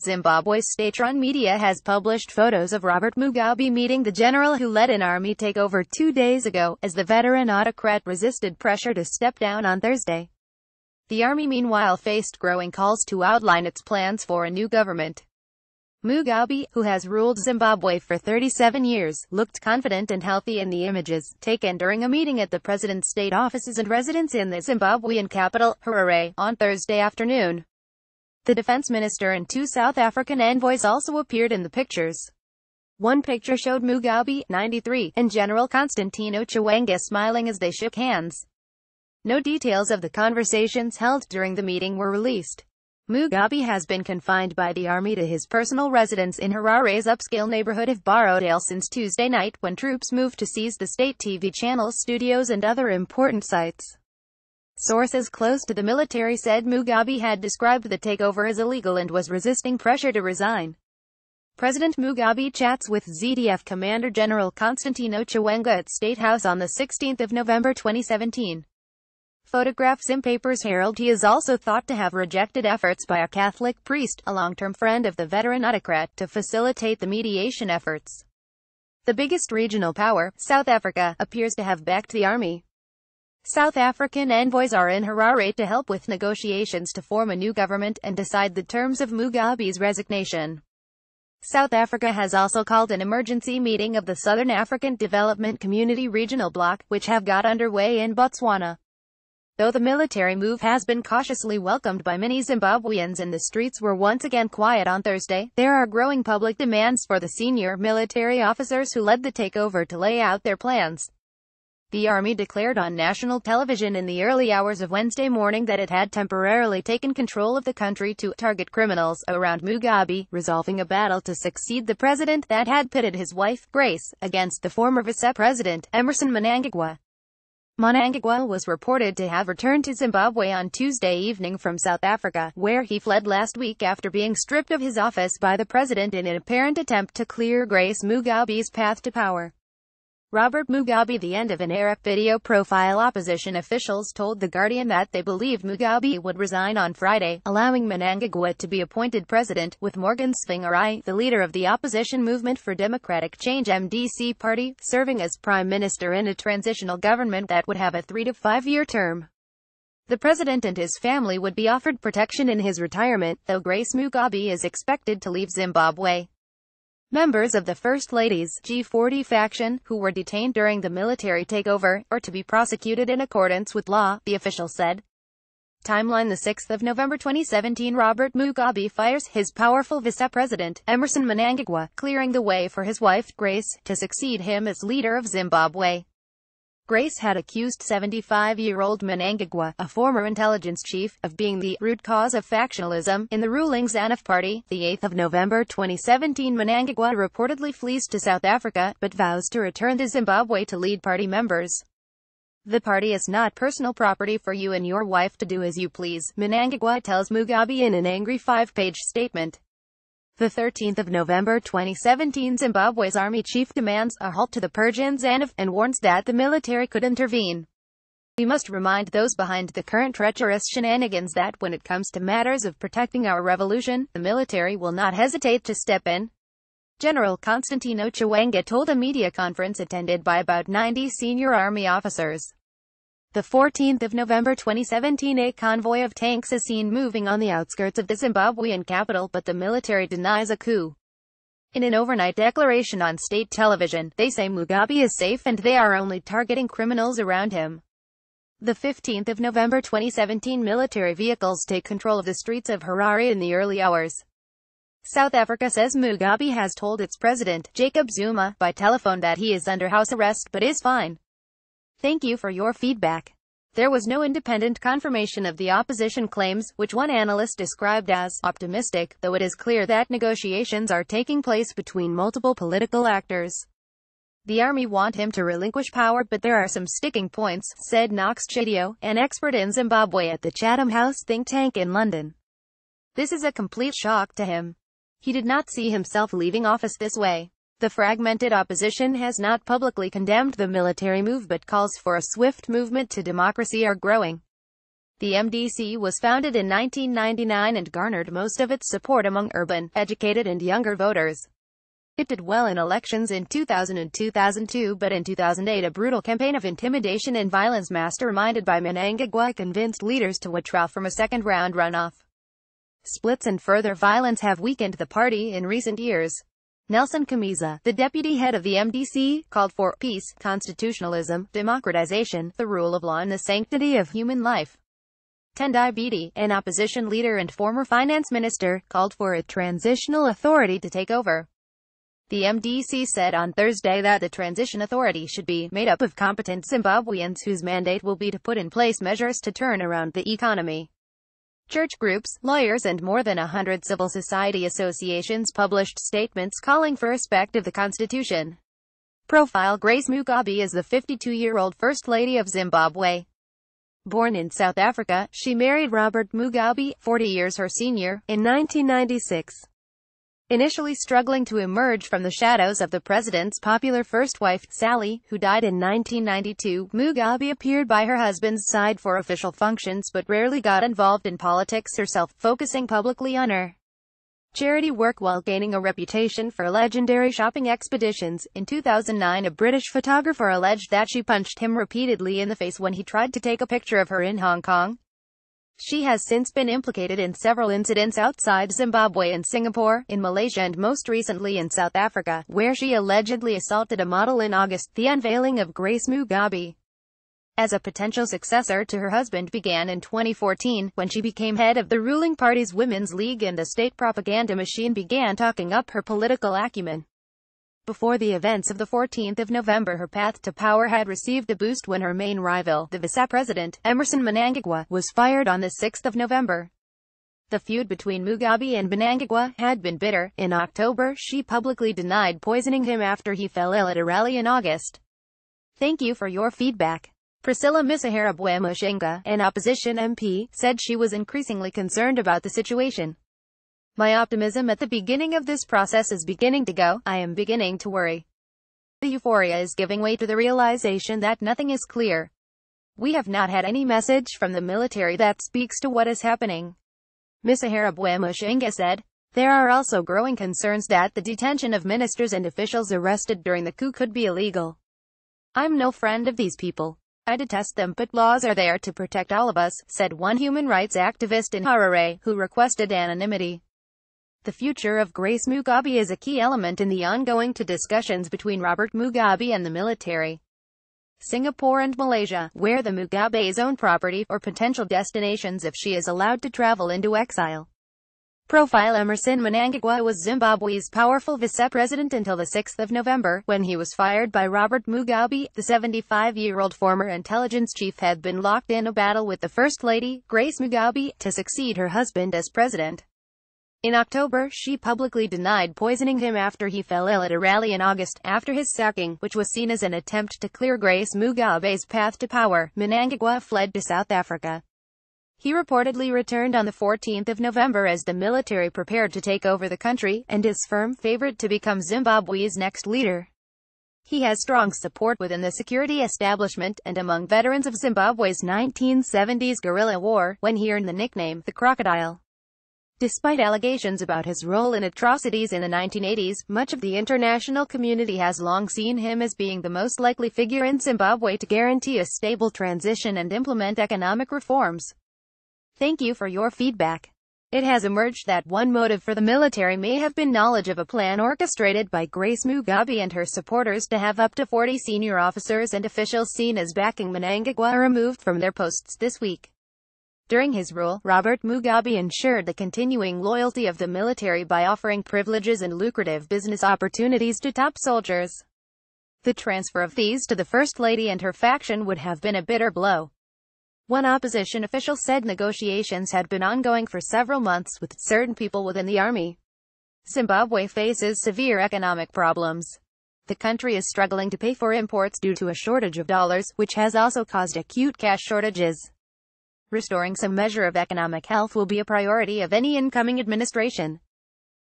Zimbabwe's state-run media has published photos of Robert Mugabe meeting the general who led an army takeover 2 days ago, as the veteran autocrat resisted pressure to step down on Thursday. The army meanwhile faced growing calls to outline its plans for a new government. Mugabe, who has ruled Zimbabwe for 37 years, looked confident and healthy in the images taken during a meeting at the president's state offices and residence in the Zimbabwean capital, Harare, on Thursday afternoon. The defense minister and 2 South African envoys also appeared in the pictures. One picture showed Mugabe, 93, and General Constantino Chiwenga smiling as they shook hands. No details of the conversations held during the meeting were released. Mugabe has been confined by the army to his personal residence in Harare's upscale neighborhood of Barodale since Tuesday night, when troops moved to seize the state TV channel's studios and other important sites. Sources close to the military said Mugabe had described the takeover as illegal and was resisting pressure to resign. President Mugabe chats with ZDF Commander General Constantino Chiwenga at State House on the 16th of November 2017. Photographs in papers herald he is also thought to have rejected efforts by a Catholic priest, a long-term friend of the veteran autocrat, to facilitate the mediation efforts. The biggest regional power, South Africa, appears to have backed the army. South African envoys are in Harare to help with negotiations to form a new government and decide the terms of Mugabe's resignation. South Africa has also called an emergency meeting of the Southern African Development Community Regional Bloc, which have got underway in Botswana. Though the military move has been cautiously welcomed by many Zimbabweans and the streets were once again quiet on Thursday, there are growing public demands for the senior military officers who led the takeover to lay out their plans. The army declared on national television in the early hours of Wednesday morning that it had temporarily taken control of the country to target criminals around Mugabe, resolving a battle to succeed the president that had pitted his wife, Grace, against the former vice-president, Emmerson Mnangagwa. Mnangagwa was reported to have returned to Zimbabwe on Tuesday evening from South Africa, where he fled last week after being stripped of his office by the president in an apparent attempt to clear Grace Mugabe's path to power. Robert Mugabe. The end of an era video profile. Opposition officials told The Guardian that they believed Mugabe would resign on Friday, allowing Mnangagwa to be appointed president, with Morgan Tsvangirai, the leader of the opposition Movement for Democratic Change (MDC) party, serving as prime minister in a transitional government that would have a 3- to 5-year term. The president and his family would be offered protection in his retirement, though Grace Mugabe is expected to leave Zimbabwe. Members of the First Lady's G40 faction, who were detained during the military takeover, are to be prosecuted in accordance with law, the official said. Timeline: the 6th of November 2017. Robert Mugabe fires his powerful vice-president, Emmerson Mnangagwa, clearing the way for his wife, Grace, to succeed him as leader of Zimbabwe. Grace had accused 75-year-old Mnangagwa, a former intelligence chief, of being the root cause of factionalism in the ruling ZANU party. The 8th of November 2017. Mnangagwa reportedly flees to South Africa, but vows to return to Zimbabwe to lead party members. "The party is not personal property for you and your wife to do as you please," Mnangagwa tells Mugabe in an angry 5-page statement. The 13th of November 2017. Zimbabwe's army chief demands a halt to the purge in ZANU, and warns that the military could intervene. "We must remind those behind the current treacherous shenanigans that when it comes to matters of protecting our revolution, the military will not hesitate to step in," General Constantino Chiwenga told a media conference attended by about 90 senior army officers. The 14th of November 2017. A convoy of tanks is seen moving on the outskirts of the Zimbabwean capital, but the military denies a coup. In an overnight declaration on state television, they say Mugabe is safe and they are only targeting criminals around him. The 15th of November 2017. Military vehicles take control of the streets of Harare in the early hours. South Africa says Mugabe has told its president, Jacob Zuma, by telephone that he is under house arrest but is fine. Thank you for your feedback. There was no independent confirmation of the opposition claims, which one analyst described as optimistic, though it is clear that negotiations are taking place between multiple political actors. The army want him to relinquish power, but there are some sticking points, said Knox Chadio, an expert in Zimbabwe at the Chatham House think tank in London. This is a complete shock to him. He did not see himself leaving office this way. The fragmented opposition has not publicly condemned the military move, but calls for a swift movement to democracy are growing. The MDC was founded in 1999 and garnered most of its support among urban, educated and younger voters. It did well in elections in 2000 and 2002, but in 2008 a brutal campaign of intimidation and violence masterminded by Mnangagwa convinced leaders to withdraw from a second-round runoff. Splits and further violence have weakened the party in recent years. Nelson Kamiza, the deputy head of the MDC, called for peace, constitutionalism, democratization, the rule of law and the sanctity of human life. Tendai Biti, an opposition leader and former finance minister, called for a transitional authority to take over. The MDC said on Thursday that the transition authority should be made up of competent Zimbabweans whose mandate will be to put in place measures to turn around the economy. Church groups, lawyers and more than 100 civil society associations published statements calling for respect of the constitution. Profile: Grace Mugabe is the 52-year-old First Lady of Zimbabwe. Born in South Africa, she married Robert Mugabe, 40 years her senior, in 1996. Initially struggling to emerge from the shadows of the president's popular first wife, Sally, who died in 1992, Mugabe appeared by her husband's side for official functions but rarely got involved in politics herself, focusing publicly on her charity work while gaining a reputation for legendary shopping expeditions. In 2009, a British photographer alleged that she punched him repeatedly in the face when he tried to take a picture of her in Hong Kong. She has since been implicated in several incidents outside Zimbabwe and Singapore, in Malaysia and most recently in South Africa, where she allegedly assaulted a model in August. The unveiling of Grace Mugabe as a potential successor to her husband began in 2014, when she became head of the ruling party's Women's League and the state propaganda machine began talking up her political acumen. Before the events of the 14th of November, her path to power had received a boost when her main rival, the vice-president, Emmerson Mnangagwa, was fired on the 6th of November. The feud between Mugabe and Mnangagwa had been bitter. In October, she publicly denied poisoning him after he fell ill at a rally in August. Thank you for your feedback. Priscilla Harare, an opposition MP, said she was increasingly concerned about the situation. My optimism at the beginning of this process is beginning to go. I am beginning to worry. The euphoria is giving way to the realization that nothing is clear. We have not had any message from the military that speaks to what is happening. Ms. Harare said. There are also growing concerns that the detention of ministers and officials arrested during the coup could be illegal. I'm no friend of these people. I detest them, but laws are there to protect all of us, said one human rights activist in Harare, who requested anonymity. The future of Grace Mugabe is a key element in the ongoing discussions between Robert Mugabe and the military. Singapore and Malaysia, where the Mugabe's own property, or potential destinations if she is allowed to travel into exile. Profile: Emmerson Mnangagwa was Zimbabwe's powerful vice-president until the 6th of November, when he was fired by Robert Mugabe. The 75-year-old former intelligence chief had been locked in a battle with the First Lady, Grace Mugabe, to succeed her husband as president. In October, she publicly denied poisoning him after he fell ill at a rally in August. After his sacking, which was seen as an attempt to clear Grace Mugabe's path to power, Mnangagwa fled to South Africa. He reportedly returned on the 14th of November as the military prepared to take over the country, and is firm favorite to become Zimbabwe's next leader. He has strong support within the security establishment, and among veterans of Zimbabwe's 1970s guerrilla war, when he earned the nickname, the Crocodile. Despite allegations about his role in atrocities in the 1980s, much of the international community has long seen him as being the most likely figure in Zimbabwe to guarantee a stable transition and implement economic reforms. Thank you for your feedback. It has emerged that one motive for the military may have been knowledge of a plan orchestrated by Grace Mugabe and her supporters to have up to 40 senior officers and officials seen as backing Mnangagwa removed from their posts this week. During his rule, Robert Mugabe ensured the continuing loyalty of the military by offering privileges and lucrative business opportunities to top soldiers. The transfer of these to the First Lady and her faction would have been a bitter blow. One opposition official said negotiations had been ongoing for several months with certain people within the army. Zimbabwe faces severe economic problems. The country is struggling to pay for imports due to a shortage of dollars, which has also caused acute cash shortages. Restoring some measure of economic health will be a priority of any incoming administration.